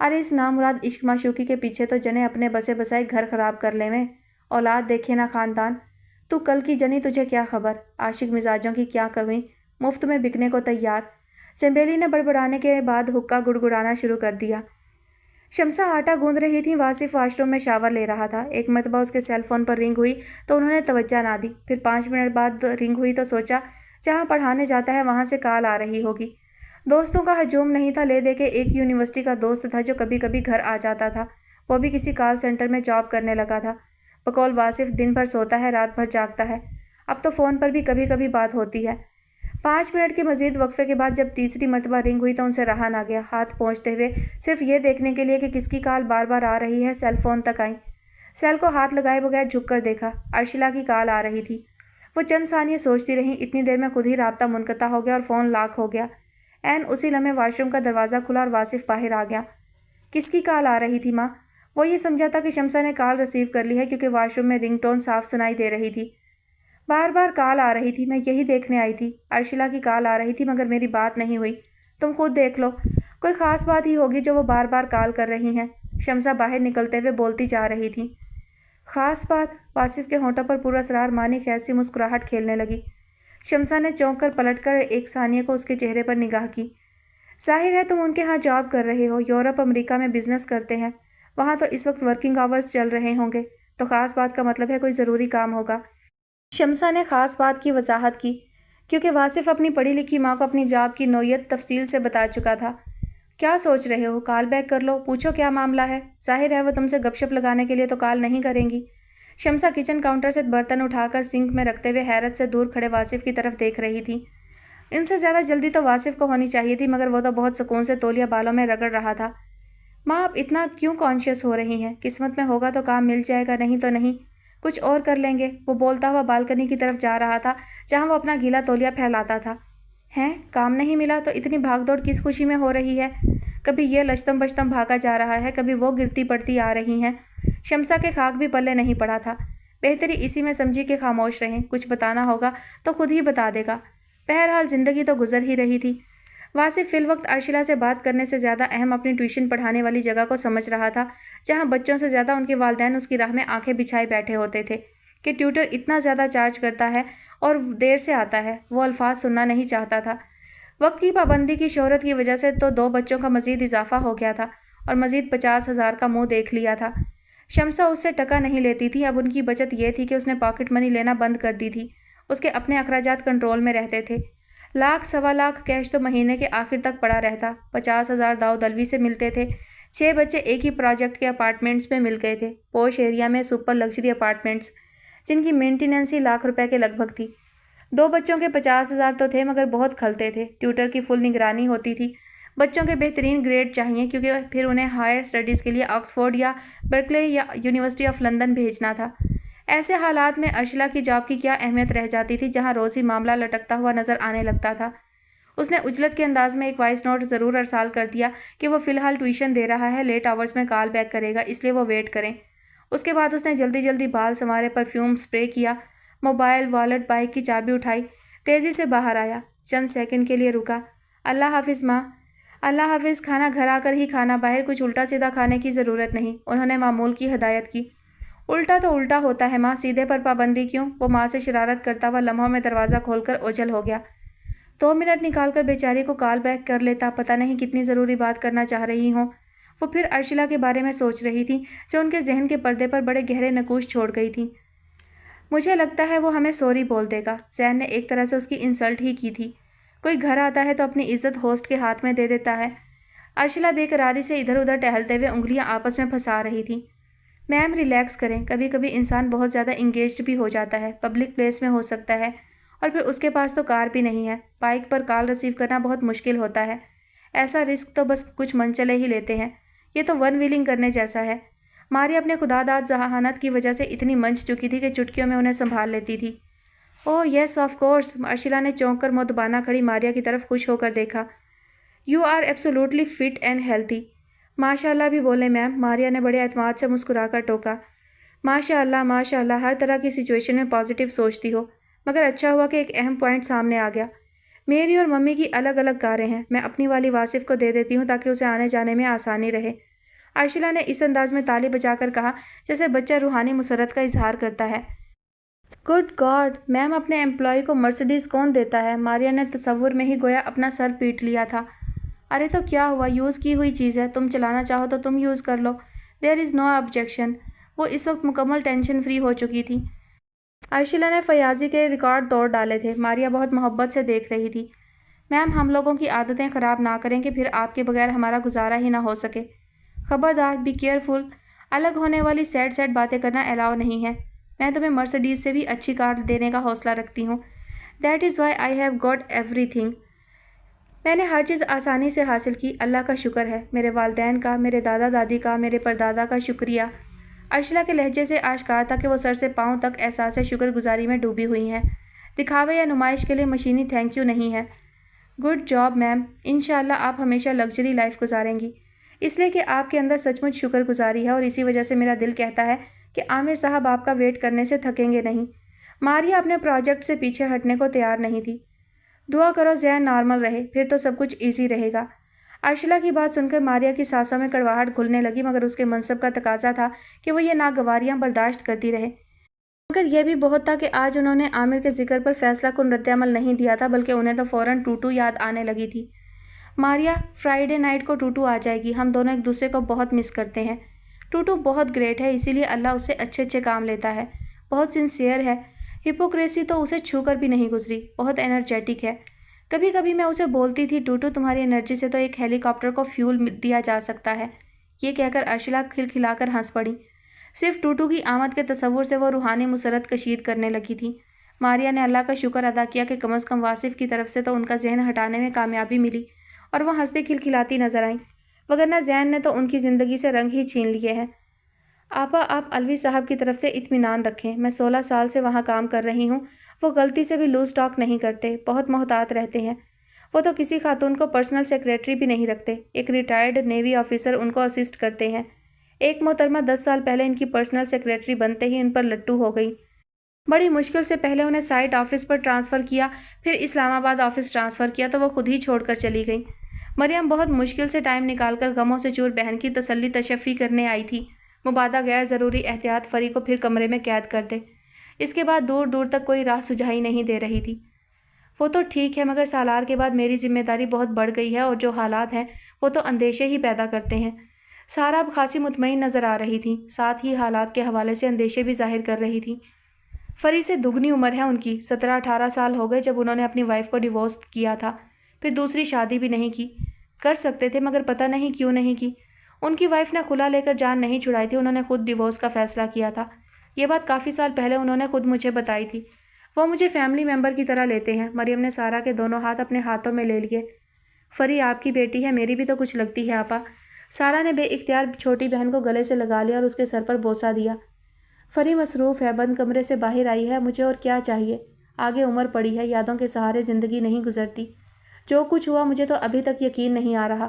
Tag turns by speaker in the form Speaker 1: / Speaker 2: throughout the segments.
Speaker 1: ارے اس نامراد عشق معشوقی کے پیچھے تو جنے اپنے بسے بسائے گھر خراب کر لے میں، اولاد دیکھے نہ خاندان۔ تو کل کی جنی تجھے کیا خبر، عاشق مزاجوں کی کیا کمی، مفت میں بکنے کو تیار۔ چنبیلی نے بڑبڑانے کے بعد حقہ گڑگڑانا شروع کر دیا۔ شمسہ آٹا گوندھ رہی تھی، واصف واش روم میں شاور لے رہا تھا۔ ایک مرتبہ اس کے سیل فون پر رنگ ہوئی تو انہوں نے توجہ نہ دی، پھر 5 منٹ بعد رنگ ہوئی تو سوچا جہاں پڑھانے جاتا ہے وہاں سے کال آ رہی ہوگی۔ دوستوں کا ہجوم نہیں تھا، لے دے کے ایک یونیورسٹی کا دوست تھا جو کبھی کبھی گھر آ جاتا تھا، وہ بھی کسی کال سینٹر میں جاب کرنے لگا تھا۔ بقول واصف دن بھر سوتا ہے، رات بھر جاگتا ہے، اب تو فون پر بھی کبھی کبھی بات ہوتی ہے۔ 5 منٹ کے مزید وقفے کے بعد جب تیسری مرتبہ رنگ ہوئی تو ان سے رہا نہ گیا، ہاتھ پہنچتے ہوئے صرف یہ دیکھنے کے لیے کہ کس کی کال بار بار آ رہی ہے سیل فون تک آئیں۔ سیل کو ہاتھ لگائے بغیر جھک کر دیکھا، ارشیلا کی کال آ رہی تھی۔ وہ چند ثانیے سوچتی رہیں، اتنی دیر میں خود ہی رابطہ منقطع ہو گیا اور فون لاک ہو گیا۔ عین اسی لمحے واش روم کا دروازہ کھلا اور واصف باہر آ گیا۔ کس کی کال آ رہی تھی ماں؟ وہ یہ سمجھا تھا کہ شمسہ نے کال ریسیو کر لی ہے کیونکہ واش روم میں رنگ ٹون صاف سنائی دے رہی تھی۔ بار بار کال آ رہی تھی، میں یہی دیکھنے آئی تھی۔ ارشیلا کی کال آ رہی تھی مگر میری بات نہیں ہوئی، تم خود دیکھ لو، کوئی خاص بات ہی ہوگی جو وہ بار بار کال کر رہی ہیں۔ شمسہ باہر نکلتے ہوئے بولتی جا رہی تھی۔ خاص بات؟ واصف کے ہونٹوں پر پراسرار معنی خیز سی مسکراہٹ کھیلنے لگی۔ شمسہ نے چونک کر پلٹ کر ایک ثانیے کو اس کے چہرے پر نگاہ کی۔ ظاہر ہے تم ان کے ہاں جاب کر رہے ہو، یورپ امریکہ میں بزنس کرتے ہیں، وہاں تو اس وقت ورکنگ آورز چل رہے ہوں گے، تو خاص بات کا مطلب ہے کوئی ضروری کام ہوگا۔ شمسہ نے خاص بات کی وضاحت کی کیونکہ واصف اپنی پڑھی لکھی ماں کو اپنی جاب کی نوعیت تفصیل سے بتا چکا تھا۔ کیا سوچ رہے ہو؟ کال بیک کر لو، پوچھو کیا معاملہ ہے۔ ظاہر ہے وہ تم سے گپ شپ لگانے کے لیے تو کال نہیں کریں گی۔ شمسہ کچن کاؤنٹر سے برتن اٹھا کر سنک میں رکھتے ہوئے حیرت سے دور کھڑے واصف کی طرف دیکھ رہی تھی۔ ان سے زیادہ جلدی تو واصف کو ہونی چاہیے تھی مگر وہ تو بہت سکون سے تولیہ بالوں میں رگڑ رہا تھا۔ ماں آپ اتنا کیوں کانشیس ہو رہی ہیں؟ قسمت میں ہوگا تو کام مل جائے گا، نہیں تو نہیں، کچھ اور کر لیں گے۔ وہ بولتا ہوا بالکنی کی طرف جا رہا تھا جہاں وہ اپنا گیلا تولیہ پھیلاتا تھا۔ ہیں، کام نہیں ملا تو اتنی بھاگ دوڑ کس خوشی میں ہو رہی ہے؟ کبھی یہ لچتم بچتم بھاگا جا رہا ہے، کبھی وہ گرتی پڑتی آ رہی ہیں۔ شمسہ کے خاک بھی پلے نہیں پڑا تھا۔ بہتری اسی میں سمجھی کہ خاموش رہیں، کچھ بتانا ہوگا تو خود ہی بتا دے گا۔ بہرحال زندگی تو گزر ہی رہی تھی۔ واصف فی الوقت ارشیلا سے بات کرنے سے زیادہ اہم اپنی ٹیوشن پڑھانے والی جگہ کو سمجھ رہا تھا، جہاں بچوں سے زیادہ ان کے والدین اس کی راہ میں آنکھیں بچھائے بیٹھے ہوتے تھے کہ ٹیوٹر اتنا زیادہ چارج کرتا ہے اور دیر سے آتا ہے۔ وہ الفاظ سننا نہیں چاہتا تھا۔ وقت کی پابندی کی شہرت کی وجہ سے تو 2 بچوں کا مزید اضافہ ہو گیا تھا اور مزید 50,000 کا منہ دیکھ لیا تھا۔ شمسہ اس سے ٹکا نہیں لیتی تھی، اب ان کی بچت یہ تھی کہ اس نے پاکٹ منی لینا بند کر دی تھی۔ اس کے اپنے اخراجات کنٹرول میں رہتے تھے۔ لاکھ سوا لاکھ کیش تو مہینے کے آخر تک پڑا رہتا۔ 50,000 داؤ دلوی سے ملتے تھے۔ 6 بچے ایک ہی پروجیکٹ کے اپارٹمنٹس میں مل گئے تھے، پوش ایریا میں سپر لگژری اپارٹمنٹس، جن کی مینٹیننس ہی لاکھ روپے کے لگ بھگ تھی۔ 2 بچوں کے 50,000 تو تھے مگر بہت کھلتے تھے۔ ٹیوٹر کی فل نگرانی ہوتی تھی۔ بچوں کے بہترین گریڈ چاہیے کیونکہ پھر انہیں ہائر اسٹڈیز کے لیے آکسفورڈ یا برکلے یا یونیورسٹی آف لندن بھیجنا تھا۔ ایسے حالات میں ارشیلا کی جاب کی کیا اہمیت رہ جاتی تھی جہاں روز ہی معاملہ لٹکتا ہوا نظر آنے لگتا تھا۔ اس نے عجلت کے انداز میں ایک وائس نوٹ ضرور ارسال کر دیا کہ وہ فی الحال ٹیوشن دے رہا ہے، لیٹ آورز میں کال بیک کرے گا، اس لیے وہ ویٹ کریں۔ اس کے بعد اس نے جلدی جلدی بال سنوارے، پرفیوم اسپرے کیا، موبائل، والٹ، بائک کی چابی اٹھائی، تیزی سے باہر آیا، چند سیکنڈ کے لیے رکا۔ اللہ حافظ ماں۔ اللہ حافظ۔ کھانا گھر آ کر ہی کھانا، باہر کچھ الٹا سیدھا کھانے کی ضرورت نہیں، انہوں نے معمول کی ہدایت کی۔ الٹا تو الٹا ہوتا ہے ماں، سیدھے پر پابندی کیوں؟ وہ ماں سے شرارت کرتا ہوا لمحوں میں دروازہ کھول کر اوجھل ہو گیا۔ 2 منٹ نکال کر بیچاری کو کال بیک کر لیتا، پتہ نہیں کتنی ضروری بات کرنا چاہ رہی ہوں۔ وہ پھر ارشیلا کے بارے میں سوچ رہی تھی جو ان کے ذہن کے پردے پر بڑے گہرے نقوش چھوڑ گئی تھی۔ مجھے لگتا ہے وہ ہمیں سوری بول دے گا۔ زین نے ایک طرح سے اس کی انسلٹ ہی کی تھی۔ کوئی گھر آتا ہے تو اپنی عزت ہوسٹ کے ہاتھ میں دے دیتا ہے۔ ارشیلا بے قراری سے ادھر ادھر ٹہلتے ہوئے انگلیاں آپس میں پھنسا رہی تھی۔ میم ریلیکس کریں، کبھی کبھی انسان بہت زیادہ انگیجڈ بھی ہو جاتا ہے، پبلک پلیس میں ہو سکتا ہے، اور پھر اس کے پاس تو کار بھی نہیں ہے، بائک پر کال ریسیو کرنا بہت مشکل ہوتا ہے۔ ایسا رسک تو بس کچھ من چلے ہی لیتے ہیں، یہ تو ون ویلنگ کرنے جیسا ہے۔ ماری اپنے خدا داد ذہانت کی وجہ سے اتنی منچ چکی تھی کہ چٹکیوں میں انہیں سنبھال لیتی تھی۔ اوہ یس آف کورس۔ ارشیلا نے چونک کر مدبانہ کھڑی ماریا کی طرف خوش ہو کر دیکھا۔ You are absolutely fit and healthy. ماشاء اللہ بھی بولے میم، ماریا نے بڑے اعتماد سے مسکرا کر ٹوکا۔ ماشاء اللہ، ہر طرح کی سچویشن میں پازیٹیو سوچتی ہو، مگر اچھا ہوا کہ ایک اہم پوائنٹ سامنے آ گیا۔ میری اور ممی کی الگ الگ کاریں ہیں، میں اپنی والی واصف کو دے دیتی ہوں تاکہ اسے آنے جانے میں آسانی رہے۔ عائشہ نے اس انداز میں تالی بجا کر کہا جیسے بچہ روحانی مسرت کا اظہار کرتا ہے۔ گڈ گاڈ میم، اپنے امپلائی کو مرسڈیز کون دیتا ہے؟ ماریا نے تصور میں ہی گویا اپنا سر پیٹ لیا تھا۔ ارے تو کیا ہوا، یوز کی ہوئی چیز ہے، تم چلانا چاہو تو تم یوز کر لو، دیر از نو آبجیکشن۔ وہ اس وقت مکمل ٹینشن فری ہو چکی تھی۔ عائشہ نے فیاضی کے ریکارڈ توڑ ڈالے تھے۔ ماریا بہت محبت سے دیکھ رہی تھی۔ میم، ہم لوگوں کی عادتیں خراب نہ کریں کہ پھر آپ کے بغیر ہمارا گزارا ہی نہ ہو سکے۔ خبردار، بی کیئرفل، الگ ہونے والی سیڈ باتیں کرنا الاؤ نہیں ہے۔ میں تمہیں مرسڈیز سے بھی اچھی کار دینے کا حوصلہ رکھتی ہوں۔ That is why I have got every thing. میں نے ہر چیز آسانی سے حاصل کی، اللہ کا شکر ہے، میرے والدین کا، میرے دادا دادی کا، میرے پردادا کا شکریہ۔ عائشہ کے لہجے سے آشکار تھا کہ وہ سر سے پاؤں تک احساس شکر گزاری میں ڈوبی ہوئی ہیں۔ دکھاوے یا نمائش کے لیے مشینی تھینک یو نہیں ہے۔ گڈ جاب میم، انشاءاللہ آپ ہمیشہ لگژری لائف گزاریں گی، اس لیے کہ آپ کے اندر سچ مچ شکر گزاری ہے، اور اسی وجہ سے میرا دل کہتا ہے کہ عامر صاحب آپ کا ویٹ کرنے سے تھکیں گے نہیں۔ ماریا اپنے پروجیکٹ سے پیچھے ہٹنے کو تیار نہیں تھی۔ دعا کرو ذہن نارمل رہے، پھر تو سب کچھ ایزی رہے گا۔ عائشہ کی بات سن کر ماریا کی سانسوں میں کڑواہٹ گھلنے لگی، مگر اس کے منصب کا تقاضا تھا کہ وہ یہ ناگواریاں برداشت کرتی رہے۔ مگر یہ بھی بہت تھا کہ آج انہوں نے عامر کے ذکر پر فیصلہ کن رد عمل نہیں دیا تھا، بلکہ انہیں تو فوراً ٹوٹو یاد آنے لگی تھی۔ ماریا، فرائیڈے نائٹ کو ٹوٹو آ جائے گی، ہم دونوں ایک دوسرے کو بہت مس کرتے ہیں۔ ٹوٹو بہت گریٹ ہے، اسی لیے اللہ اس سے اچھے اچھے کام لیتا ہے، بہت سنسیئر ہے، ہپوکریسی تو اسے چھو کر بھی نہیں گزری، بہت انرجیٹک ہے۔ کبھی کبھی میں اسے بولتی تھی، ٹوٹو تمہاری انرجی سے تو ایک ہیلی کاپٹر کو فیول دیا جا سکتا ہے۔ یہ کہہ کر عائشہ کھلکھلا کر ہنس پڑی۔ صرف ٹوٹو کی آمد کے تصور سے وہ روحانی مسرت کشید کرنے لگی تھی۔ ماریا نے اللہ کا شکر ادا کیا کہ کم از کم واصف کی طرف سے تو ان کا ذہن ہٹانے میں کامیابی ملی، اور وہ ہنستی کھلکھلاتی نظر آئیں، وگرنہ ذہن نے تو ان کی زندگی سے رنگ ہی چھین لیے ہیں۔ آپا، آپ الوی صاحب کی طرف سے اطمینان رکھیں، میں 16 سال سے وہاں کام کر رہی ہوں، وہ غلطی سے بھی لوز ٹاک نہیں کرتے، بہت محتاط رہتے ہیں۔ وہ تو کسی خاتون کو پرسنل سیکریٹری بھی نہیں رکھتے، ایک ریٹائرڈ نیوی آفیسر ان کو اسسٹ کرتے ہیں۔ ایک محترمہ 10 سال پہلے ان کی پرسنل سیکریٹری بنتے ہی ان پر لٹو ہو گئی۔ بڑی مشکل سے پہلے انہیں سائٹ آفس پر ٹرانسفر کیا، پھر اسلام آباد آفس ٹرانسفر کیا تو وہ خود ہی چھوڑ کر چلی گئی۔ مریم بہت مشکل سے ٹائم نکال کر غموں سے چور بہن کی تسلی تشفی کرنے آئی تھی۔ مبادا غیر ضروری احتیاط فری کو پھر کمرے میں قید کر دے، اس کے بعد دور دور تک کوئی راہ سجھائی نہیں دے رہی تھی۔ وہ تو ٹھیک ہے، مگر سالار کے بعد میری ذمہ داری بہت بڑھ گئی ہے، اور جو حالات ہیں وہ تو اندیشے ہی پیدا کرتے ہیں۔ سارا اب خاصی مطمئن نظر آ رہی تھی، ساتھ ہی حالات کے حوالے سے اندیشے بھی ظاہر کر رہی تھی۔ فری سے دگنی عمر ہے ان کی، 17-18 سال ہو گئے جب انہوں نے اپنی وائف کو ڈیورس کیا تھا، پھر دوسری شادی بھی نہیں کی۔ کر سکتے تھے مگر پتہ نہیں کیوں نہیں کی۔ ان کی وائف نے خلا لے کر جان نہیں چھڑائی تھی، انہوں نے خود ڈیورس کا فیصلہ کیا تھا۔ یہ بات کافی سال پہلے انہوں نے خود مجھے بتائی تھی۔ وہ مجھے فیملی ممبر کی طرح لیتے ہیں۔ مریم نے سارا کے دونوں ہاتھ اپنے ہاتھوں میں لے لیے۔ فری آپ کی بیٹی ہے، میری بھی تو کچھ لگتی ہے آپا۔ سارا نے بے اختیار چھوٹی بہن کو گلے سے لگا لیا اور اس کے سر پر بوسہ دیا۔ فری مصروف ہے، بند کمرے سے باہر آئی ہے، مجھے اور کیا چاہیے؟ آگے عمر پڑی ہے، یادوں کے سہارے زندگی نہیں گزرتی۔ جو کچھ ہوا مجھے تو ابھی تک یقین نہیں آ رہا،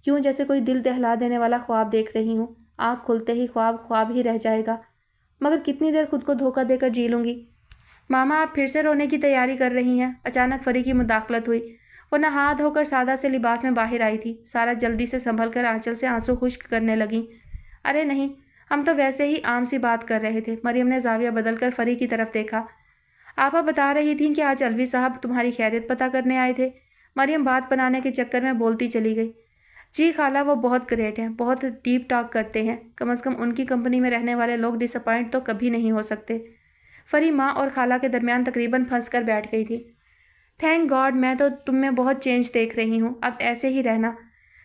Speaker 1: کیوں جیسے کوئی دل دہلا دینے والا خواب دیکھ رہی ہوں۔ آنکھ کھلتے ہی خواب خواب ہی رہ جائے گا، مگر کتنی دیر خود کو دھوکہ دے کر جی لوں گی؟ ماما، آپ پھر سے رونے کی تیاری کر رہی ہیں؟ اچانک فری کی مداخلت ہوئی۔ وہ نہا دھو کر سادہ سے لباس میں باہر آئی تھی۔ سارا جلدی سے سنبھل کر آنچل سے آنسو خشک کرنے لگیں۔ ارے نہیں، ہم تو ویسے ہی عام سی بات کر رہے تھے۔ مریم نے زاویہ بدل کر فری کی طرف دیکھا۔ آپا بتا رہی تھیں کہ آج الوی صاحب تمہاری خیریت پتہ کرنے آئے تھے۔ مریم بات بنانے کے چکر میں بولتی چلی گئی۔ جی خالہ، وہ بہت گریٹ ہیں، بہت ڈیپ ٹاک کرتے ہیں، کم از کم ان کی کمپنی میں رہنے والے لوگ ڈس اپوائنٹ تو کبھی نہیں ہو سکتے۔ فری ماں اور خالہ کے درمیان تقریباً پھنس کر بیٹھ گئی تھی۔ تھینک گاڈ، میں تو تم میں بہت چینج دیکھ رہی ہوں، اب ایسے ہی رہنا۔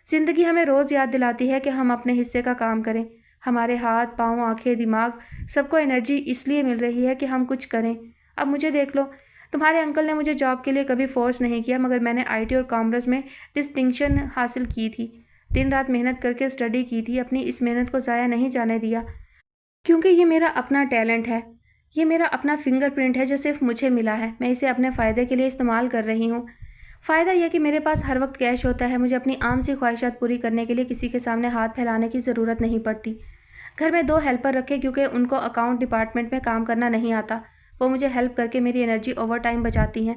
Speaker 1: زندگی ہمیں روز یاد دلاتی ہے کہ ہم اپنے حصے کا کام کریں۔ ہمارے ہاتھ، پاؤں، آنکھیں، دماغ، سب کو انرجی اس لیے مل رہی ہے کہ ہم کچھ کریں۔ اب مجھے دیکھ لو، تمہارے انکل نے مجھے جاب کے لیے کبھی فورس نہیں کیا، مگر میں نے آئی ٹی اور کامرس میں ڈسٹنکشن حاصل کی تھی، دن رات محنت کر کے اسٹڈی کی تھی، اپنی اس محنت کو ضائع نہیں جانے دیا، کیونکہ یہ میرا اپنا ٹیلنٹ ہے، یہ میرا اپنا فنگر پرنٹ ہے جو صرف مجھے ملا ہے۔ میں اسے اپنے فائدے کے لیے استعمال کر رہی ہوں۔ فائدہ یہ کہ میرے پاس ہر وقت کیش ہوتا ہے، مجھے اپنی عام سی خواہشات پوری کرنے کے لیے کسی کے سامنے ہاتھ پھیلانے کی ضرورت نہیں پڑتی۔ گھر میں 2 ہیلپر رکھے کیونکہ ان کو اکاؤنٹ ڈپارٹمنٹ میں کام کرنا نہیں آتا، وہ مجھے ہیلپ کر کے میری انرجی اوور ٹائم بچاتی ہیں۔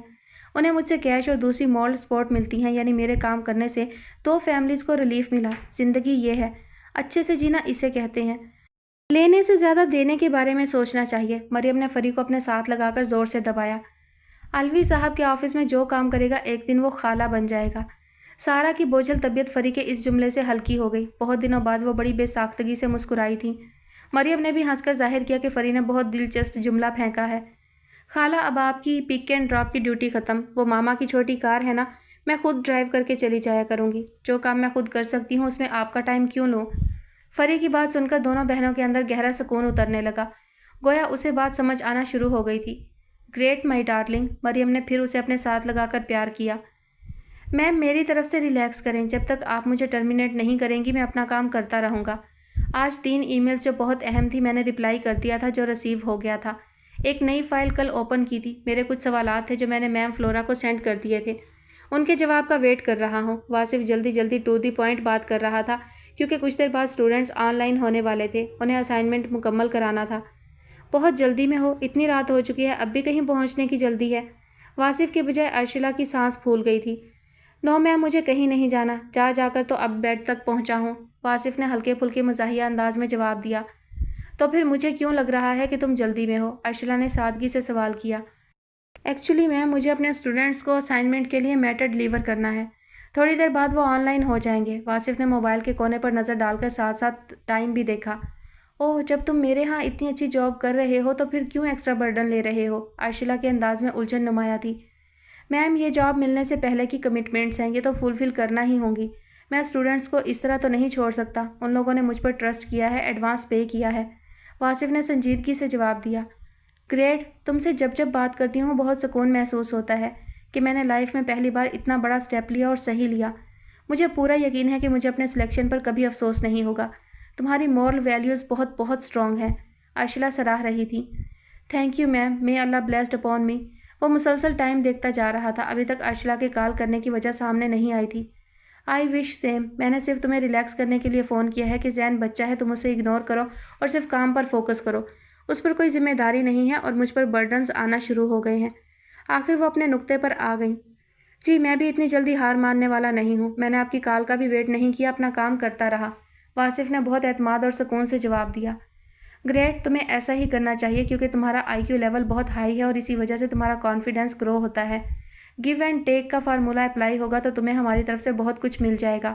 Speaker 1: انہیں مجھ سے کیش اور دوسری مورل سپورٹ ملتی ہیں، یعنی میرے کام کرنے سے 2 فیملیز کو ریلیف ملا۔ زندگی یہ ہے، اچھے سے جینا اسے کہتے ہیں۔ لینے سے زیادہ دینے کے بارے میں سوچنا چاہیے۔ مریم نے فری کو اپنے ساتھ لگا کر زور سے دبایا۔ الوی صاحب کے آفس میں جو کام کرے گا ایک دن وہ خالہ بن جائے گا۔ سارا کی بوجھل طبیعت فری کے اس جملے سے ہلکی ہو گئی۔ بہت دنوں بعد وہ بڑی بے ساختگی سے مسکرائی تھی۔ مریم نے بھی ہنس کر ظاہر کیا کہ فری نے بہت دلچسپ جملہ پھینکا ہے۔ خالہ اب آپ کی پک اینڈ ڈراپ کی ڈیوٹی ختم۔ وہ ماما کی چھوٹی کار ہے نا، میں خود ڈرائیو کر کے چلی جایا کروں گی۔ جو کام میں خود کر سکتی ہوں اس میں آپ کا ٹائم کیوں لوں؟ فری کی بات سن کر دونوں بہنوں کے اندر گہرا سکون اترنے لگا، گویا اسے بات سمجھ آنا شروع ہو گئی تھی۔ گریٹ مائی ڈارلنگ، مریم نے پھر اسے اپنے ساتھ لگا کر پیار کیا۔ میم میری طرف سے ریلیکس کریں، جب تک آپ مجھے ٹرمینیٹ نہیں کریں گی میں اپنا کام کرتا رہوں گا۔ آج 3 ای میلز جو بہت اہم تھی میں نے رپلائی کر دیا تھا جو ریسیو ہو گیا تھا۔ ایک نئی فائل کل اوپن کی تھی۔ میرے کچھ سوالات تھے جو میں نے میم فلورا کو سینڈ کر دیے تھے، ان کے جواب کا ویٹ کر رہا ہوں۔ واصف جلدی ٹو دی پوائنٹ بات کر رہا تھا کیونکہ کچھ دیر بعد اسٹوڈنٹس آن لائن ہونے والے تھے، انہیں اسائنمنٹ مکمل کرانا تھا۔ بہت جلدی میں ہو؟ اتنی رات ہو چکی ہے، اب بھی کہیں پہنچنے کی جلدی ہے؟ واصف کے بجائے ارشلا کی سانس پھول گئی تھی۔ نو میم مجھے کہیں نہیں جانا، جا کر تو اب بیڈ تک پہنچا ہوں، واصف نے ہلکے پھلکے مزاحیہ انداز میں جواب دیا۔ تو پھر مجھے کیوں لگ رہا ہے کہ تم جلدی میں ہو؟ ارشلا نے سادگی سے سوال کیا۔ ایکچولی میم مجھے اپنے اسٹوڈنٹس کو اسائنمنٹ کے لیے میٹر ڈیلیور کرنا ہے، تھوڑی دیر بعد وہ آن لائن ہو جائیں گے۔ واصف نے موبائل کے کونے پر نظر ڈال کر ساتھ ساتھ ٹائم بھی دیکھا۔ اوہ، جب تم میرے ہاں اتنی اچھی جاب کر رہے ہو تو پھر کیوں ایکسٹرا برڈن لے رہے ہو؟ ارشلا کے انداز میں الجھن نمایاں تھی۔ میم یہ جاب ملنے سے پہلے کی کمٹمنٹس ہیں، یہ تو فلفل کرنا ہی ہوں گی۔ میں اسٹوڈنٹس کو اس طرح تو نہیں چھوڑ سکتا، ان لوگوں نے مجھ پر ٹرسٹ کیا ہے، ایڈوانس پے کیا ہے، واصف نے سنجیدگی سے جواب دیا۔ گریٹ، تم سے جب بات کرتی ہوں بہت سکون محسوس ہوتا ہے کہ میں نے لائف میں پہلی بار اتنا بڑا سٹیپ لیا اور صحیح لیا۔ مجھے پورا یقین ہے کہ مجھے اپنے سلیکشن پر کبھی افسوس نہیں ہوگا۔ تمہاری مورل ویلیوز بہت اسٹرانگ ہیں، ارشلا سراہ رہی تھی۔ Thank you ma'am, may Allah blessed upon me. وہ مسلسل ٹائم دیکھتا جا رہا تھا، ابھی تک ارشلا کے کال کرنے کی وجہ سامنے نہیں آئی تھی۔ آئی وش سیم، میں نے صرف تمہیں ریلیکس کرنے کے لیے فون کیا ہے کہ زین بچہ ہے، تم اسے اگنور کرو اور صرف کام پر فوکس کرو، اس پر کوئی ذمہ داری نہیں ہے اور مجھ پر برڈنز آنا شروع ہو گئے ہیں۔ آخر وہ اپنے نقطے پر آ گئیں۔ جی میں بھی اتنی جلدی ہار ماننے والا نہیں ہوں، میں نے آپ کی کال کا بھی ویٹ نہیں کیا، اپنا کام کرتا رہا، واصف نے بہت اعتماد اور سکون سے جواب دیا۔ گریٹ، تمہیں ایسا ہی کرنا چاہیے کیونکہ تمہارا آئی کیو لیول بہت ہائی ہے اور اسی وجہ سے تمہارا کانفیڈنس گرو ہوتا ہے۔ گیو اینڈ ٹیک کا فارمولہ اپلائی ہوگا تو تمہیں ہماری طرف سے بہت کچھ مل جائے گا۔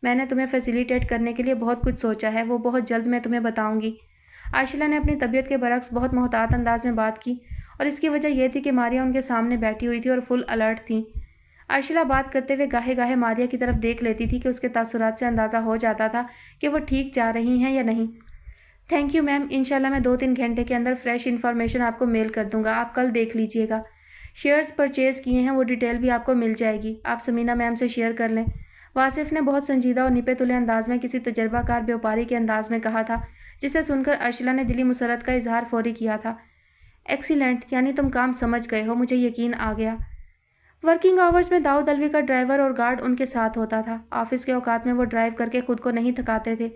Speaker 1: میں نے تمہیں فیسیلیٹیٹ کرنے کے لیے بہت کچھ سوچا ہے، وہ بہت جلد میں تمہیں بتاؤں گی۔ ارشلا نے اپنی طبیعت کے برعکس بہت محتاط انداز میں بات کی اور اس کی وجہ یہ تھی کہ ماریا ان کے سامنے بیٹھی ہوئی تھی اور فل الرٹ تھیں۔ ارشلا بات کرتے ہوئے گاہے ماریا کی طرف دیکھ لیتی تھی کہ اس کے تاثرات سے اندازہ ہو جاتا تھا کہ وہ ٹھیک جا رہی ہیں یا نہیں۔ تھینک یو میم، انشاءاللہ میں 2-3 گھنٹے کے اندر فریش انفارمیشن آپ کو میل کر دوں گا، آپ کل دیکھ لیجئے گا۔ شیئرز پرچیز کیے ہیں وہ ڈیٹیل بھی آپ کو مل جائے گی، آپ سمینہ میم سے شیئر کر لیں۔ واصف نے بہت سنجیدہ اور نپے تلے انداز میں کسی تجربہ کار بیوپاری کے انداز میں کہا تھا، جسے سن کر ارشلا نے دلی مسرت کا اظہار فوری کیا تھا۔ ایکسیلنٹ، یعنی تم کام سمجھ گئے ہو، مجھے یقین آ گیا۔ ورکنگ آورز میں داؤد الوی کا ڈرائیور اور گارڈ ان کے ساتھ ہوتا تھا۔ آفس کے اوقات میں وہ ڈرائیو کر کے خود کو نہیں تھکاتے تھے،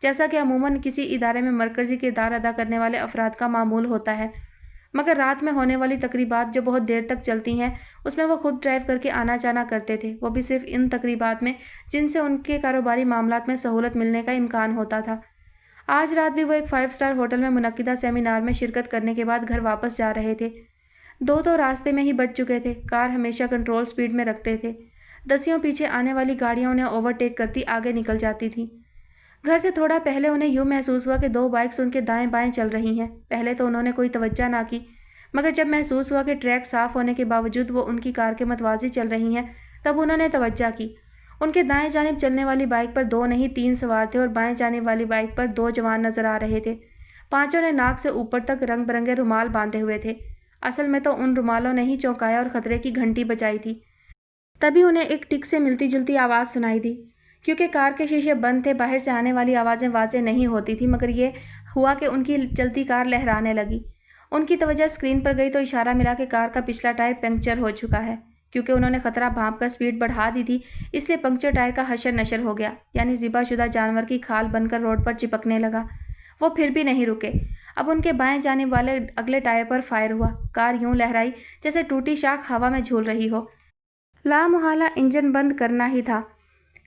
Speaker 1: جیسا کہ عموماً کسی ادارے میں مرکزی کردار ادا کرنے والے افراد کا معمول ہوتا ہے، مگر رات میں ہونے والی تقریبات جو بہت دیر تک چلتی ہیں اس میں وہ خود ڈرائیو کر کے آنا جانا کرتے تھے، وہ بھی صرف ان تقریبات میں جن سے ان کے کاروباری معاملات میں سہولت ملنے کا امکان ہوتا تھا۔ آج رات بھی وہ ایک 5 اسٹار ہوٹل میں منعقدہ سیمینار میں شرکت کرنے کے بعد گھر واپس جا رہے تھے۔ 2 تو راستے میں ہی بج چکے تھے، کار ہمیشہ کنٹرول سپیڈ میں رکھتے تھے، دسیوں پیچھے آنے والی گاڑیاں انہیں اوورٹیک کرتی آگے نکل جاتی تھیں۔ گھر سے تھوڑا پہلے انہیں یوں محسوس ہوا کہ 2 بائکس ان کے دائیں بائیں چل رہی ہیں۔ پہلے تو انہوں نے کوئی توجہ نہ کی، مگر جب محسوس ہوا کہ ٹریک صاف ہونے کے باوجود وہ ان کی کار کے متوازی چل رہی ہیں تب انہوں نے توجہ کی۔ ان کے دائیں جانب چلنے والی بائک پر 2 نہیں 3 سوار تھے اور بائیں جانب والی بائک پر 2 جوان نظر آ رہے تھے۔ پانچوں نے ناک سے اوپر تک رنگ برنگے رومال باندھے ہوئے تھے۔ اصل میں تو ان رومالوں نے ہی چونکایا اور خطرے کی گھنٹی بجائی تھی۔ تبھی انہیں ایک ٹک سے ملتی جلتی آواز سنائی دی۔ کیونکہ کار کے شیشے بند تھے باہر سے آنے والی آوازیں واضح نہیں ہوتی تھیں، مگر یہ ہوا کہ ان کی چلتی کار لہرانے لگی۔ ان کی توجہ اسکرین پر گئی تو اشارہ ملا کہ کار کا پچھلا ٹائر پنکچر ہو چکا ہے۔ کیونکہ انہوں نے خطرہ بھانپ کر سپیڈ بڑھا دی تھی اس لیے پنکچر ٹائر کا حشر نشر ہو گیا، یعنی ذبح شدہ جانور کی کھال بن کر روڈ پر چپکنے لگا۔ وہ پھر بھی نہیں رکے۔ اب ان کے بائیں جانب والے اگلے ٹائر پر فائر ہوا۔ کار یوں لہرائی جیسے ٹوٹی شاخ ہوا میں جھول رہی ہو۔ لا محالہ انجن بند کرنا ہی تھا۔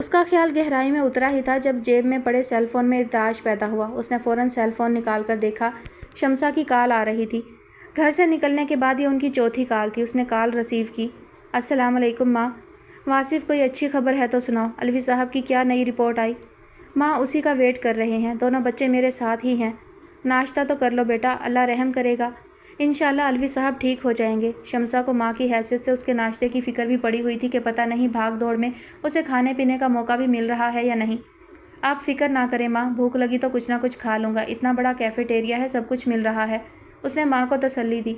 Speaker 1: اس کا خیال گہرائی میں اترا ہی تھا جب جیب میں پڑے سیل فون میں ارتعاش پیدا ہوا۔ اس نے فوراً سیل فون نکال کر دیکھا، شمسا کی کال آ رہی تھی۔ گھر سے نکلنے کے بعد یہ ان کی چوتھی کال تھی۔ اس نے کال ریسیو کی۔ السلام علیکم ماں۔ واصف کوئی اچھی خبر ہے تو سناؤ، الوی صاحب کی کیا نئی رپورٹ آئی؟ ماں اسی کا ویٹ کر رہے ہیں، دونوں بچے میرے ساتھ ہی ہیں۔ ناشتہ تو کر لو بیٹا، اللہ رحم کرے گا، انشاءاللہ الوی صاحب ٹھیک ہو جائیں گے۔ شمسا کو ماں کی حیثیت سے اس کے ناشتے کی فکر بھی پڑی ہوئی تھی کہ پتہ نہیں بھاگ دوڑ میں اسے کھانے پینے کا موقع بھی مل رہا ہے یا نہیں۔ آپ فکر نہ کریں ماں، بھوک لگی تو کچھ نہ کچھ کھا لوں گا، اتنا بڑا کیفیٹیریا ہے، سب کچھ مل رہا ہے۔ اس نے ماں کو تسلی دی۔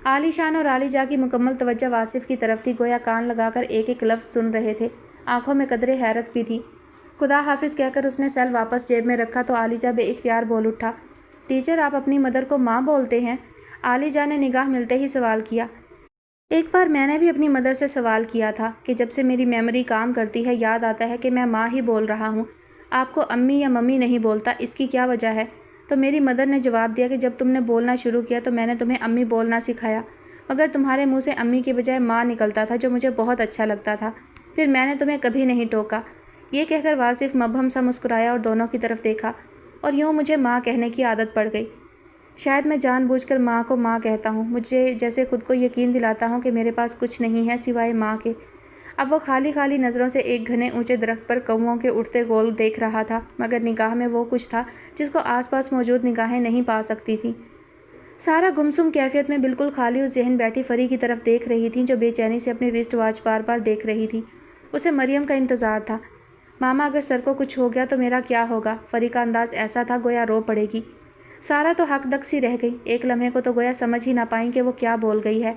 Speaker 1: عالی شان اور عالی جا کی مکمل توجہ واصف کی طرف تھی، گویا کان لگا کر ایک ایک لفظ سن رہے تھے۔ آنکھوں میں قدرے حیرت بھی تھی۔ خدا حافظ کہہ کر اس نے سیل واپس جیب میں رکھا تو عالی جا بے اختیار بول اٹھا، ٹیچر آپ اپنی مدر کو ماں بولتے ہیں؟ عالی جا نے نگاہ ملتے ہی سوال کیا۔ ایک بار میں نے بھی اپنی مدر سے سوال کیا تھا کہ جب سے میری میموری کام کرتی ہے یاد آتا ہے کہ میں ماں ہی بول رہا ہوں، آپ کو امی یا ممی نہیں بولتا، اس کی کیا وجہ ہے؟ تو میری مدر نے جواب دیا کہ جب تم نے بولنا شروع کیا تو میں نے تمہیں امی بولنا سکھایا، مگر تمہارے منہ سے امی کے بجائے ماں نکلتا تھا جو مجھے بہت اچھا لگتا تھا، پھر میں نے تمہیں کبھی نہیں ٹوکا۔ یہ کہہ کر واصف مبہم سا مسکرایا اور دونوں کی طرف دیکھا، اور یوں مجھے ماں کہنے کی عادت پڑ گئی۔ شاید میں جان بوجھ کر ماں کو ماں کہتا ہوں، مجھے جیسے خود کو یقین دلاتا ہوں کہ میرے پاس کچھ نہیں ہے سوائے ماں کے۔ اب وہ خالی خالی نظروں سے ایک گھنے اونچے درخت پر کوؤں کے اڑتے گول دیکھ رہا تھا، مگر نگاہ میں وہ کچھ تھا جس کو آس پاس موجود نگاہیں نہیں پا سکتی تھیں۔ سارا گمسم کیفیت میں بالکل خالی اور ذہن بیٹھی فری کی طرف دیکھ رہی تھی جو بے چینی سے اپنی رسٹ واچ بار بار دیکھ رہی تھی۔ اسے مریم کا انتظار تھا۔ ماما اگر سر کو کچھ ہو گیا تو میرا کیا ہوگا؟ فری کا انداز ایسا تھا گویا رو پڑے گی۔ سارا تو حق دک سی رہ گئی، ایک لمحے کو تو گویا سمجھ ہی نہ پائیں کہ وہ کیا بول گئی ہے۔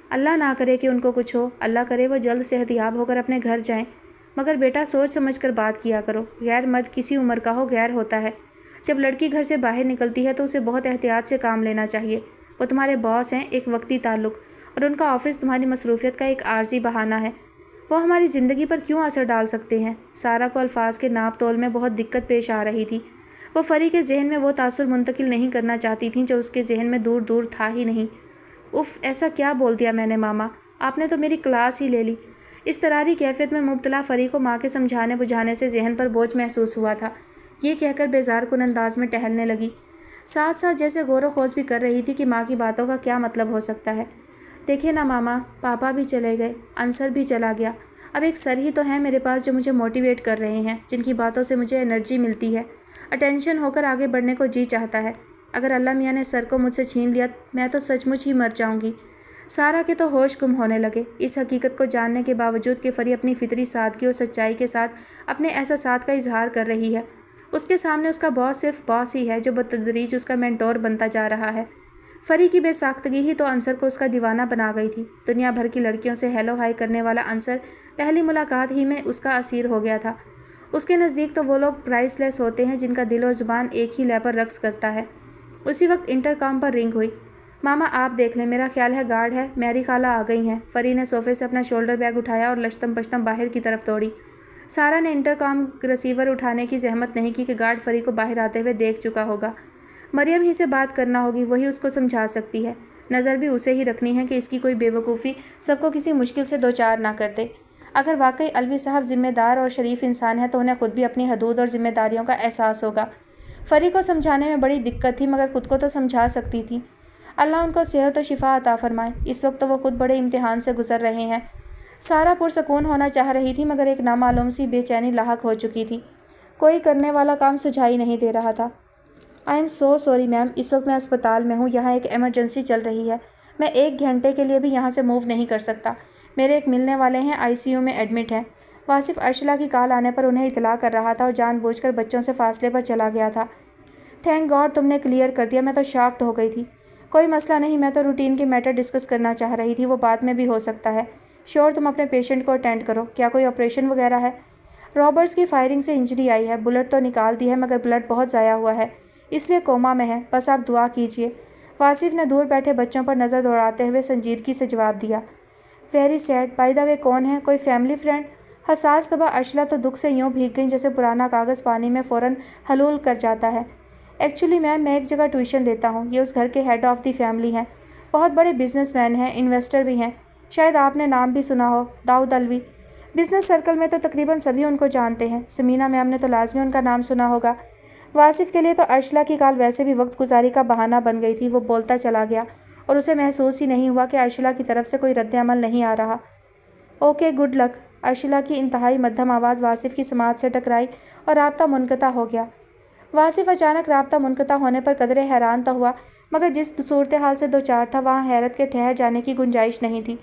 Speaker 1: اللہ نہ کرے کہ ان کو کچھ ہو، اللہ کرے وہ جلد صحت یاب ہو کر اپنے گھر جائیں، مگر بیٹا سوچ سمجھ کر بات کیا کرو، غیر مرد کسی عمر کا ہو غیر ہوتا ہے۔ جب لڑکی گھر سے باہر نکلتی ہے تو اسے بہت احتیاط سے کام لینا چاہیے۔ وہ تمہارے باس ہیں، ایک وقتی تعلق، اور ان کا آفس تمہاری مصروفیت کا ایک عارضی بہانہ ہے، وہ ہماری زندگی پر کیوں اثر ڈال سکتے ہیں؟ سارا کو الفاظ کے ناپ تول میں بہت دقت پیش آ رہی تھی۔ وہ فری کے ذہن میں وہ تاثر منتقل نہیں کرنا چاہتی تھیں جو اس کے ذہن میں دور دور تھا ہی نہیں۔ اف، ایسا کیا بول دیا میں نے ماما؟ آپ نے تو میری کلاس ہی لے لی۔ اضطراری کیفیت میں مبتلا فری کو ماں کے سمجھانے بجھانے سے ذہن پر بوجھ محسوس ہوا تھا۔ یہ کہہ کر بیزار کن انداز میں ٹہلنے لگی، ساتھ ساتھ جیسے غور و خوض بھی کر رہی تھی کہ ماں کی باتوں کا کیا مطلب ہو سکتا ہے۔ دیکھیں نا ماما، پاپا بھی چلے گئے، انصر بھی چلا گیا، اب ایک سر ہی تو ہیں میرے پاس جو مجھے موٹیویٹ کر رہے ہیں، جن کی باتوں سے مجھے انرجی ملتی ہے، اٹینشن ہو کر آگے بڑھنے کو جی چاہتا ہے۔ اگر اللہ میاں نے سر کو مجھ سے چھین لیا میں تو سچ مچ ہی مر جاؤں گی۔ سارا کے تو ہوش گم ہونے لگے، اس حقیقت کو جاننے کے باوجود کہ فری اپنی فطری سادگی اور سچائی کے ساتھ اپنے احساسات کا اظہار کر رہی ہے۔ اس کے سامنے اس کا باس صرف باس ہی ہے جو بتدریج اس کا مینٹور بنتا جا رہا ہے۔ فری کی بے ساختگی ہی تو انصر کو اس کا دیوانہ بنا گئی تھی۔ دنیا بھر کی لڑکیوں سے ہیلو ہائی کرنے والا انصر پہلی ملاقات ہی میں اس کا اسیر ہو گیا تھا۔ اس کے نزدیک تو وہ لوگ پرائس لیس ہوتے ہیں جن کا دل اور زبان ایک ہی لے پر رقص کرتا ہے۔ اسی وقت انٹر کام پر رنگ ہوئی۔ ماما آپ دیکھ لیں، میرا خیال ہے گارڈ ہے، میری خالہ آ گئی ہیں۔ فری نے صوفے سے اپنا شولڈر بیگ اٹھایا اور لشتم پشتم باہر کی طرف دوڑی۔ سارا نے انٹر کام ریسیور اٹھانے کی زحمت نہیں کی کہ گارڈ فری کو باہر آتے ہوئے دیکھ چکا ہوگا۔ مریم ہی سے بات کرنا ہوگی، وہی اس کو سمجھا سکتی ہے۔ نظر بھی اسے ہی رکھنی ہے کہ اس کی کوئی بے وقوفی سب کو کسی مشکل سے دوچار نہ کر دے۔ اگر واقعی الوی صاحب ذمہ دار اور شریف انسان ہے تو انہیں خود بھی اپنی حدود اور ذمہ داریوں کا احساس ہوگا۔ فری کو سمجھانے میں بڑی دقت تھی مگر خود کو تو سمجھا سکتی تھی۔ اللہ ان کو صحت و شفا عطا فرمائے۔ اس وقت تو وہ خود بڑے امتحان سے گزر رہے ہیں۔ سارا پرسکون ہونا چاہ رہی تھی مگر ایک نامعلوم سی بے چینی لاحق ہو چکی تھی۔ کوئی کرنے والا کام سجھائی نہیں دے رہا تھا۔ I am so sorry ma'am, اس وقت میں اسپتال میں ہوں، یہاں ایک ایمرجنسی چل رہی ہے، میں 1 گھنٹے کے لیے بھی یہاں سے موو نہیں کر سکتا۔ میرے ایک ملنے والے ہیں، ICU میں ایڈمٹ ہیں۔ واصف ارشلا کی کال آنے پر انہیں اطلاع کر رہا تھا اور جان بوجھ کر بچوں سے فاصلے پر چلا گیا تھا۔ تھینک گاڈ تم نے کلیئر کر دیا، میں تو شاکڈ ہو گئی تھی۔ کوئی مسئلہ نہیں، میں تو روٹین کے میٹر ڈسکس کرنا چاہ رہی تھی، وہ بعد میں بھی ہو سکتا ہے۔ شور تم اپنے پیشنٹ کو اٹینڈ کرو، کیا کوئی آپریشن وغیرہ ہے؟ رابرٹس کی فائرنگ سے انجری آئی ہے، بلٹ تو نکال دی ہے مگر بلڈ بہت ضائع ہوا ہے، اس لیے کوما میں ہے، بس آپ دعا کیجیے۔ واصف نے دور بیٹھے بچوں پر نظر دوڑاتے ہوئے سنجیدگی سے جواب دیا۔ ویری سیڈ، بائی دا وے کون ہے، کوئی فیملی فرینڈ؟ حساس طبع ارشلا تو دکھ سے یوں بھیگ گئیں جیسے پرانا کاغذ پانی میں فوراً حلول کر جاتا ہے۔ ایکچولی میم میں ایک جگہ ٹیوشن دیتا ہوں، یہ اس گھر کے ہیڈ آف دی فیملی ہیں، بہت بڑے بزنس مین ہیں، انویسٹر بھی ہیں، شاید آپ نے نام بھی سنا ہو، داؤد الوی۔ بزنس سرکل میں تو تقریباً سبھی ان کو جانتے ہیں۔ سمینا میم نے تو لازمی ان کا نام سنا ہوگا۔ واصف کے لیے تو ارشلا کی کال ویسے بھی وقت گزاری کا بہانہ بن گئی تھی۔ وہ بولتا چلا گیا اور اسے محسوس ہی نہیں ہوا کہ ارشلا کی طرف سے کوئی رد عمل نہیں آ رہا۔ Okay, good luck. ارشلا کی انتہائی مدھم آواز واصف کی سماعت سے ٹکرائی اور رابطہ منقطع ہو گیا۔ واصف اچانک رابطہ منقطع ہونے پر قدرے حیران تو ہوا، مگر جس صورتحال سے دوچار تھا وہاں حیرت کے ٹھہر جانے کی گنجائش نہیں تھی۔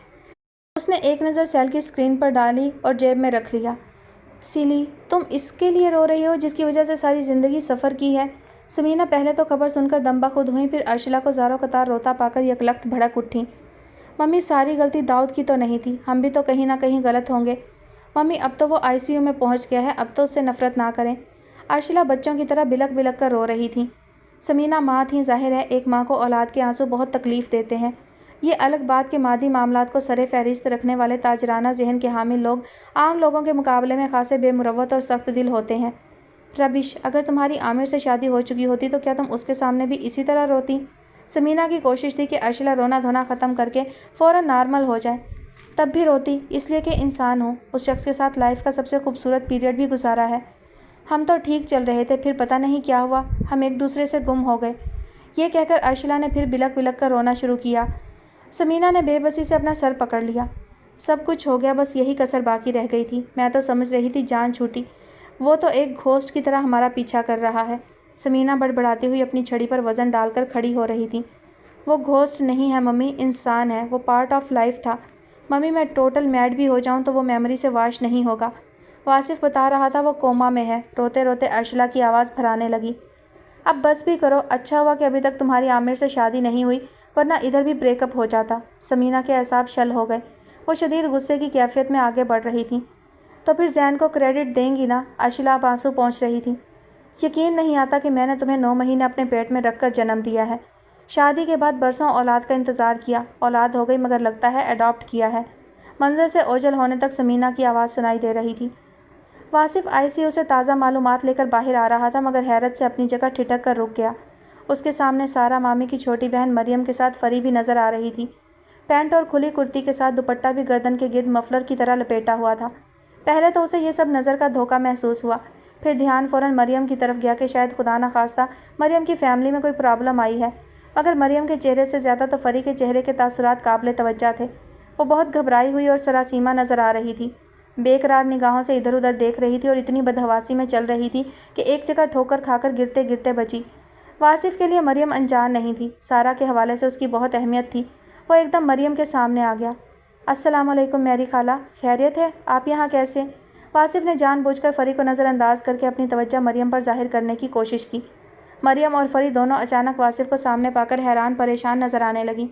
Speaker 1: اس نے ایک نظر سیل کی اسکرین پر ڈالی اور جیب میں رکھ لیا۔ سیلی، تم اس کے لیے رو رہی ہو جس کی وجہ سے ساری زندگی سفر کی ہے؟ سمینا پہلے تو خبر سن کر دم بخود ہوئیں، پھر ارشلا کو زاروں قطار روتا پا کر یکلخت بھڑک اٹھیں۔ ممی، ساری غلطی داؤد کی تو نہیں تھی، ہم بھی تو کہیں نہ کہیں غلط ہوں گے۔ ممی، اب تو وہ ICU میں پہنچ گیا ہے، اب تو اس سے نفرت نہ کریں۔ ارشلا بچوں کی طرح بلک بلک کر رو رہی تھیں۔ سمینا ماں تھیں، ظاہر ہے ایک ماں کو اولاد کے آنسو بہت تکلیف دیتے ہیں۔ یہ الگ بات کہ مادی معاملات کو سر فہرست رکھنے والے تاجرانہ ذہن کے حامل لوگ عام لوگوں کے مقابلے میں خاصے بے مروت اور سخت دل ہوتے ہیں۔ ربش، اگر تمہاری عامر سے شادی ہو چکی ہوتی تو کیا تم اس کے سامنے بھی اسی طرح روتی؟ سمینا کی کوشش تھی کہ ارشلا رونا دھونا ختم کر کے فوراً نارمل ہو جائے۔ تب بھی روتی، اس لیے کہ انسان ہوں، اس شخص کے ساتھ لائف کا سب سے خوبصورت پیریڈ بھی گزارا ہے۔ ہم تو ٹھیک چل رہے تھے، پھر پتہ نہیں کیا ہوا، ہم ایک دوسرے سے گم ہو گئے۔ یہ کہہ کر ارشلا نے پھر بلک بلک کر رونا شروع کیا۔ سمینا نے بے بسی سے اپنا سر پکڑ لیا۔ سب کچھ ہو گیا، بس یہی کسر باقی رہ گئی تھی۔ میں تو سمجھ رہی تھی جان چھوٹی، وہ تو ایک گھوسٹ کی طرح ہمارا پیچھا کر رہا ہے۔ سمینا بڑبڑاتی ہوئی اپنی چھڑی پر وزن ڈال کر کھڑی ہو رہی تھی۔ وہ گھوسٹ نہیں ہے ممی، انسان ہے، وہ پارٹ آف لائف تھا۔ ممی، میں ٹوٹل میڈ بھی ہو جاؤں تو وہ میموری سے واش نہیں ہوگا۔ واصف بتا رہا تھا وہ کوما میں ہے۔ روتے روتے ارشلا کی آواز بھرانے لگی۔ اب بس بھی کرو، اچھا ہوا کہ ابھی تک تمہاری عامر سے شادی نہیں ہوئی، ورنہ ادھر بھی بریک اپ ہو جاتا۔ سمینا کے اعصاب شل ہو گئے، وہ شدید غصے کی کیفیت میں آگے بڑھ رہی تھیں۔ تو پھر زین کو کریڈٹ دیں گی نا؟ ارشلا اب آنسو پہنچ رہی تھی۔ یقین نہیں آتا کہ میں نے تمہیں 9 مہینے اپنے پیٹ میں رکھ کر جنم دیا ہے، شادی کے بعد برسوں اولاد کا انتظار کیا، اولاد ہو گئی مگر لگتا ہے اڈاپٹ کیا ہے۔ منظر سے اوجھل ہونے تک سمینا کی آواز سنائی دے رہی تھی۔ واصف ICU سے تازہ معلومات لے کر باہر آ رہا تھا مگر حیرت سے اپنی جگہ ٹھٹک کر رک گیا۔ اس کے سامنے سارا، مامی کی چھوٹی بہن مریم کے ساتھ فری بھی نظر آ رہی تھی۔ پینٹ اور کھلی کرتی کے ساتھ دوپٹہ بھی گردن کے گرد مفلر کی طرح لپیٹا ہوا تھا۔ پہلے تو اسے یہ سب نظر کا دھوکہ محسوس ہوا، پھر دھیان فوراً مریم کی طرف گیا کہ شاید خدا نخواستہ مریم کی فیملی میں کوئی پرابلم آئی ہے، مگر مریم کے چہرے سے زیادہ تو فری کے چہرے کے تاثرات قابل توجہ تھے۔ وہ بہت گھبرائی ہوئی اور سراسیمہ نظر آ رہی تھی، بے قرار نگاہوں سے ادھر ادھر دیکھ رہی تھی اور اتنی بدحواسی میں چل رہی تھی کہ ایک جگہ ٹھوکر کھا کر گرتے گرتے بچی۔ واصف کے لیے مریم انجان نہیں تھی، سارا کے حوالے سے اس کی بہت اہمیت تھی۔ وہ ایک دم مریم کے سامنے آ گیا۔ السلام علیکم میری خالہ، خیریت ہے؟ آپ یہاں کیسے؟ واصف نے جان بوجھ کر فری کو نظر انداز کر کے اپنی توجہ مریم پر ظاہر کرنے کی کوشش کی۔ مریم اور فری دونوں اچانک واصف کو سامنے پا کر حیران پریشان نظر آنے لگیں۔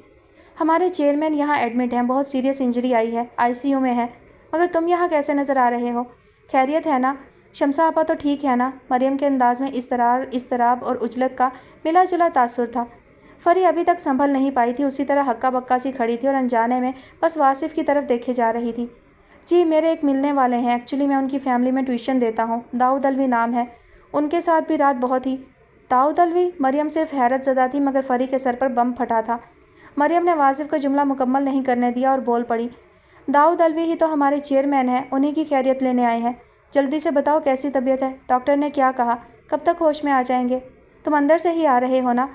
Speaker 1: ہمارے چیئرمین یہاں ایڈمٹ ہیں، بہت سیریس انجری آئی ہے، ICU میں ہے، مگر تم یہاں کیسے نظر آ رہے ہو؟ خیریت ہے نا؟ شمسا آپا تو ٹھیک ہے نا؟ مریم کے انداز میں اضطراب اور عجلت کا ملا جلا تاثر تھا۔ فری ابھی تک سنبھل نہیں پائی تھی، اسی طرح ہکا بکا سی کھڑی تھی اور انجانے میں بس واصف کی طرف دیکھے جا رہی تھی۔ جی میرے ایک ملنے والے ہیں، ایکچولی میں ان کی فیملی میں ٹیوشن دیتا ہوں، داؤد الوی نام ہے، ان کے ساتھ بھی رات بہت ہی۔ داؤد الوی؟ مریم صرف حیرت زدہ تھی مگر فری کے سر پر بم پھٹا تھا۔ مریم نے واصف کو جملہ مکمل نہیں کرنے دیا اور بول پڑی، داؤد الوی ہی تو ہمارے چیئرمین ہیں، انہی کی خیریت لینے آئے ہیں۔ جلدی سے بتاؤ کیسی طبیعت ہے؟ ڈاکٹر نے کیا کہا؟ کب تک ہوش میں آ جائیں گے؟ تم اندر سے ہی آ رہے ہو نا؟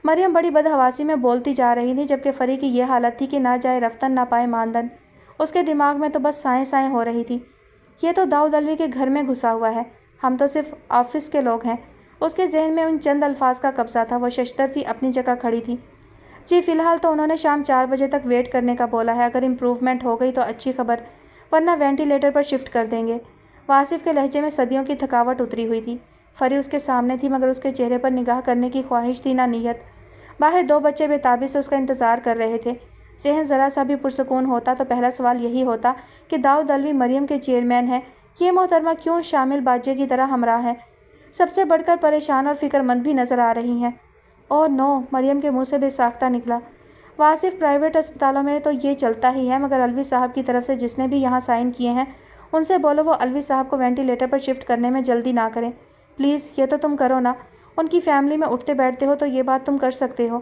Speaker 1: مریم بڑی بدحواسی میں بولتی جا رہی تھی جبکہ فری کی یہ حالت تھی کہ نہ جائے رفتن نہ پائے ماندن۔ اس کے دماغ میں تو بس سائیں سائیں ہو رہی تھی۔ یہ تو داؤد الوی کے گھر میں گھسا ہوا ہے، ہم تو صرف آفس کے لوگ ہیں۔ اس کے ذہن میں ان چند الفاظ کا قبضہ تھا، وہ ششدر سی اپنی جگہ کھڑی تھی۔ جی فی الحال تو انہوں نے شام 4 بجے تک ویٹ کرنے کا بولا ہے، اگر امپروومنٹ ہو گئی تو اچھی خبر، ورنہ وینٹیلیٹر پر شفٹ کر دیں گے۔ واصف کے لہجے میں صدیوں کی تھکاوٹ اتری ہوئی تھی۔ فری اس کے سامنے تھی مگر اس کے چہرے پر نگاہ کرنے کی خواہش تھی نہ نیت۔ باہر 2 بچے بے تابی سے اس کا انتظار کر رہے تھے۔ ذہن ذرا سا بھی پرسکون ہوتا تو پہلا سوال یہی ہوتا کہ داؤد الوی مریم کے چیئرمین ہیں، یہ محترمہ کیوں شامل باجے کی طرح ہمراہ ہے؟ سب سے بڑھ کر پریشان اور فکر مند بھی نظر آ رہی ہیں۔ اوہ نو، مریم کے منہ سے بے ساختہ نکلا۔ واصف پرائیویٹ اسپتالوں میں تو یہ چلتا ہی ہے، مگر الوی صاحب کی طرف سے جس نے بھی یہاں سائن کیے ہیں ان سے بولو وہ الوی صاحب کو وینٹیلیٹر پر شفٹ کرنے میں جلدی نہ کریں پلیز۔ یہ تو تم کرو نا، ان کی فیملی میں اٹھتے بیٹھتے ہو تو یہ بات تم کر سکتے ہو۔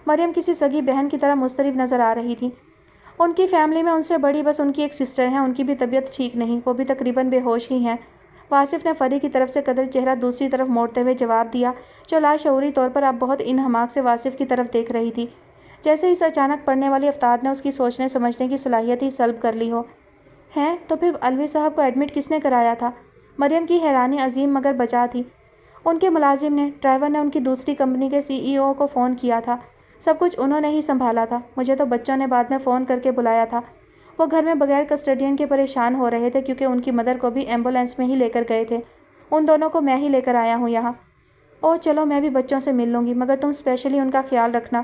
Speaker 1: مریم کسی سگی بہن کی طرح مضطرب نظر آ رہی تھی۔ ان کی فیملی میں ان سے بڑی بس ان کی ایک سسٹر ہیں، ان کی بھی طبیعت ٹھیک نہیں، وہ بھی تقریباً بے ہوش ہی ہیں۔ واصف نے فری کی طرف سے قدر چہرہ دوسری طرف موڑتے ہوئے جواب دیا، جو لاشعوری طور پر اب بہت انہماک سے واصف کی طرف دیکھ رہی تھی، جیسے اس اچانک پڑنے والی افتاد نے اس کی سوچنے سمجھنے کی صلاحیت ہی سلب کر لی ہو۔ ہیں تو پھر الوی صاحب کو ایڈمٹ کس نے کرایا تھا؟ مریم کی حیرانی عظیم مگر بجا تھی۔ ان کے ملازم نے، ڈرائیور نے ان کی دوسری کمپنی کے CEO کو فون کیا تھا، سب کچھ انہوں نے ہی سنبھالا تھا۔ مجھے تو بچوں نے بعد میں فون کر کے بلایا تھا، وہ گھر میں بغیر کسٹڈین کے پریشان ہو رہے تھے کیونکہ ان کی مدر کو بھی ایمبولینس میں ہی لے کر گئے تھے۔ ان دونوں کو میں ہی لے کر آیا ہوں یہاں۔ اوہ چلو میں بھی بچوں سے مل لوں گی، مگر تم اسپیشلی ان کا خیال رکھنا،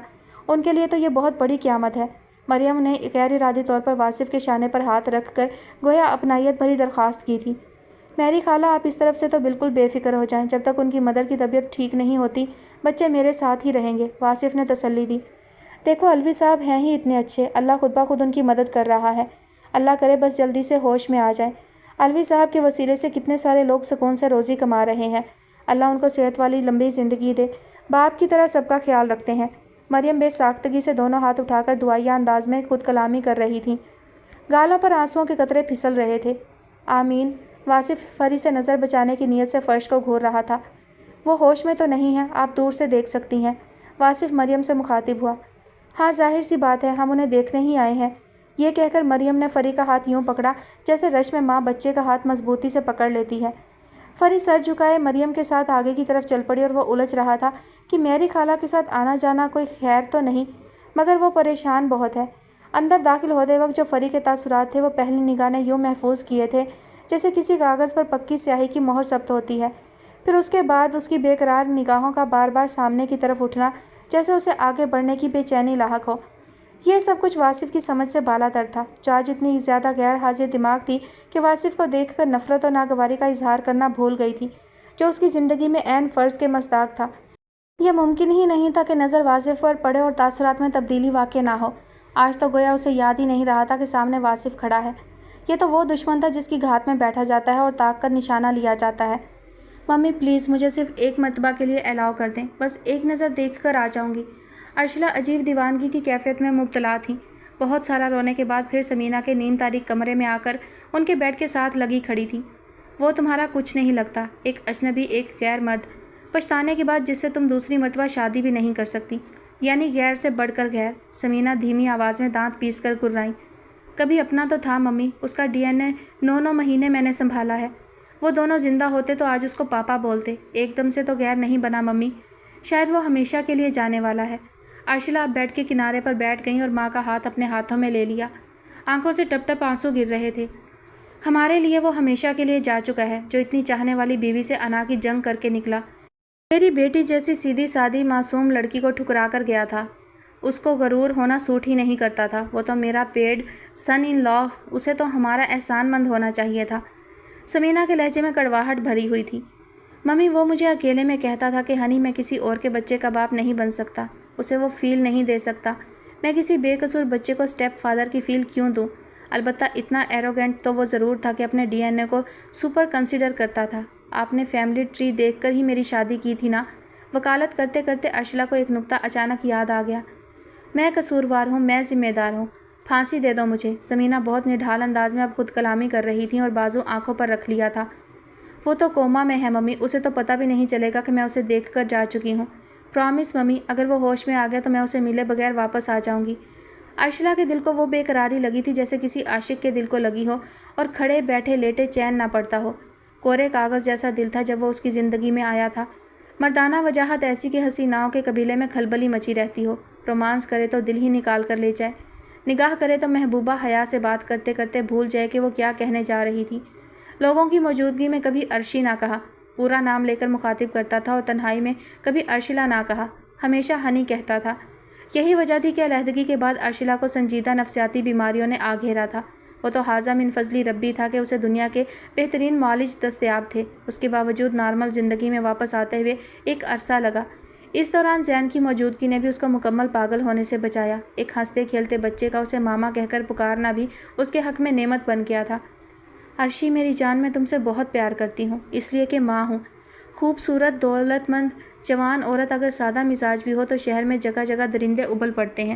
Speaker 1: ان کے لیے تو یہ بہت بڑی قیامت ہے۔ مریم نے غیر ارادی طور پر واصف کے شانے پر ہاتھ رکھ کر گویا اپنائیت بھری درخواست کی تھی۔ میری خالہ آپ اس طرف سے تو بالکل بے فکر ہو جائیں، جب تک ان کی مدر کی طبیعت ٹھیک نہیں ہوتی بچے میرے ساتھ ہی رہیں گے، واصف نے تسلی دی۔ دیکھو الوی صاحب ہیں ہی اتنے اچھے، اللہ خود بخود ان کی مدد کر رہا ہے، اللہ کرے بس جلدی سے ہوش میں آ جائیں۔ الوی صاحب کے وسیلے سے کتنے سارے لوگ سکون سے روزی کما رہے ہیں، اللہ ان کو صحت والی لمبی زندگی دے، باپ کی طرح سب کا خیال رکھتے ہیں۔ مریم بے ساختگی سے دونوں ہاتھ اٹھا کر دعائیہ انداز میں خود کلامی کر رہی تھیں، گالوں پر آنسوؤں کے قطرے پھسل رہے تھے۔ آمین۔ واصف فری سے نظر بچانے کی نیت سے فرش کو گھور رہا تھا۔ وہ ہوش میں تو نہیں ہے، آپ دور سے دیکھ سکتی ہیں، واصف مریم سے مخاطب ہوا۔ ہاں ظاہر سی بات ہے، ہم انہیں دیکھنے ہی آئے ہیں، یہ کہہ کر مریم نے فری کا ہاتھ یوں پکڑا جیسے رش میں ماں بچے کا ہاتھ مضبوطی سے پکڑ لیتی ہے۔ فری سر جھکائے مریم کے ساتھ آگے کی طرف چل پڑی اور وہ الجھ رہا تھا کہ میری خالہ کے ساتھ آنا جانا کوئی خیر تو نہیں، مگر وہ پریشان بہت ہے۔ اندر داخل ہوتے وقت جو فری کے تاثرات تھے وہ پہلی نگاہ نے یوں محفوظ کیے تھے جیسے کسی کاغذ پر پکی سیاہی کی مہر ثبت ہوتی ہے، پھر اس کے بعد اس کی بے قرار نگاہوں کا بار بار سامنے کی طرف اٹھنا جیسے اسے آگے بڑھنے کی بے چینی لاحق ہو۔ یہ سب کچھ واصف کی سمجھ سے بالا تر تھا، جو آج اتنی زیادہ غیر حاضر دماغ تھی کہ واصف کو دیکھ کر نفرت و ناگواری کا اظہار کرنا بھول گئی تھی، جو اس کی زندگی میں عین فرض کے مصداق تھا۔ یہ ممکن ہی نہیں تھا کہ نظر واصف پر پڑے اور تاثرات میں تبدیلی واقع نہ ہو۔ آج تو گویا اسے یاد ہی نہیں رہا تھا کہ سامنے واصف کھڑا ہے۔ یہ تو وہ دشمن تھا جس کی گھات میں بیٹھا جاتا ہے اور تاک کر نشانہ لیا جاتا ہے۔ ممی پلیز مجھے صرف ایک مرتبہ کے لیے الاؤ کر دیں، بس ایک نظر دیکھ کر آ جاؤں گی۔ ارشلہ عجیب دیوانگی کی کیفیت میں مبتلا تھی۔ بہت سارا رونے کے بعد پھر سمینہ کے نیم تاریک کمرے میں آ کر ان کے بیڈ کے ساتھ لگی کھڑی تھی۔ وہ تمہارا کچھ نہیں لگتا، ایک اجنبی، ایک غیر مرد، پچھتانے کے بعد جس سے تم دوسری مرتبہ شادی بھی نہیں کر سکتی، یعنی غیر سے بڑھ کر غیر۔ سمینہ دھیمی آواز میں دانت پیس کر گرائیں۔ کبھی اپنا تو تھا ممی، اس کا DNA 9 مہینے میں نے سنبھالا ہے۔ وہ دونوں زندہ ہوتے تو آج اس کو پاپا بولتے۔ ایک دم سے تو غیر نہیں بنا ممی، شاید وہ ہمیشہ کے لیے جانے والا ہے۔ ارشلہ اب بیڈ کے کنارے پر بیٹھ گئیں اور ماں کا ہاتھ اپنے ہاتھوں میں لے لیا، آنکھوں سے ٹپ ٹپ آنسو گر رہے تھے۔ ہمارے لیے وہ ہمیشہ کے لیے جا چکا ہے، جو اتنی چاہنے والی بیوی سے انا کی جنگ کر کے نکلا۔ میری بیٹی جیسی سیدھی سادی معصوم لڑکی کو ٹھکرا کر گیا تھا۔ اس کو غرور ہونا سوٹ ہی نہیں کرتا تھا، وہ تو میرا پیڈ سن ان لا، اسے تو ہمارا احسان مند ہونا چاہیے تھا۔ سمینہ کے لہجے میں کڑواہٹ بھری ہوئی تھی۔ ممی وہ مجھے اکیلے میں کہتا تھا کہ ہنی میں کسی اور کے بچے کا باپ نہیں بن سکتا، اسے وہ فیل نہیں دے سکتا، میں کسی بے قصور بچے کو اسٹیپ فادر کی فیل کیوں دوں؟ البتہ اتنا ایروگینٹ تو وہ ضرور تھا کہ اپنے DNA کو سپر کنسیڈر کرتا تھا۔ آپ نے فیملی ٹری دیکھ کر ہی میری شادی کی تھی نا؟ وکالت کرتے کرتے ارشلہ کو ایک نکتہ اچانک یاد آ گیا۔ میں قصوروار ہوں، میں ذمہ دار ہوں، پھانسی دے دو مجھے۔ سمینہ بہت نڈھال انداز میں اب خود کلامی کر رہی تھیں اور بازو آنکھوں پر رکھ لیا تھا۔ وہ تو کوما میں ہے ممی، اسے تو پتہ بھی نہیں چلے گا کہ میں اسے دیکھ کر جا چکی ہوں۔ پرامس ممی، اگر وہ ہوش میں آ گیا تو میں اسے ملے بغیر واپس آ جاؤں گی۔ ارشلہ کے دل کو وہ بے قراری لگی تھی جیسے کسی عاشق کے دل کو لگی ہو اور کھڑے بیٹھے لیٹے چین نہ پڑتا ہو۔ کورے کاغذ جیسا دل تھا جب وہ اس کی زندگی میں آیا تھا۔ مردانہ وجاہت ایسی کہ حسیناؤں کے قبیلے میں کھلبلی مچی رہتی ہو، رومانس کرے تو دل ہی نکال کر لے جائے، نگاہ کرے تو محبوبہ حیا سے بات کرتے کرتے بھول جائے کہ وہ کیا کہنے جا رہی تھی۔ لوگوں کی موجودگی میں کبھی ارشی نہ کہا، پورا نام لے کر مخاطب کرتا تھا، اور تنہائی میں کبھی ارشلہ نہ کہا، ہمیشہ ہنی کہتا تھا۔ یہی وجہ تھی کہ علیحدگی کے بعد ارشلہ کو سنجیدہ نفسیاتی بیماریوں نے آ گھیرا تھا۔ وہ تو حاضہ من فضلی ربی تھا کہ اسے دنیا کے بہترین معالج دستیاب تھے، اس کے باوجود نارمل زندگی میں واپس آتے ہوئے ایک عرصہ لگا۔ اس دوران زین کی موجودگی نے بھی اس کو مکمل پاگل ہونے سے بچایا۔ ایک ہنستے کھیلتے بچے کا اسے ماما کہہ کر پکارنا بھی اس کے حق میں نعمت بن گیا تھا۔ ارشی میری جان، میں تم سے بہت پیار کرتی ہوں، اس لیے کہ ماں ہوں۔ خوبصورت، دولت مند، جوان عورت اگر سادہ مزاج بھی ہو تو شہر میں جگہ جگہ درندے ابل پڑتے ہیں،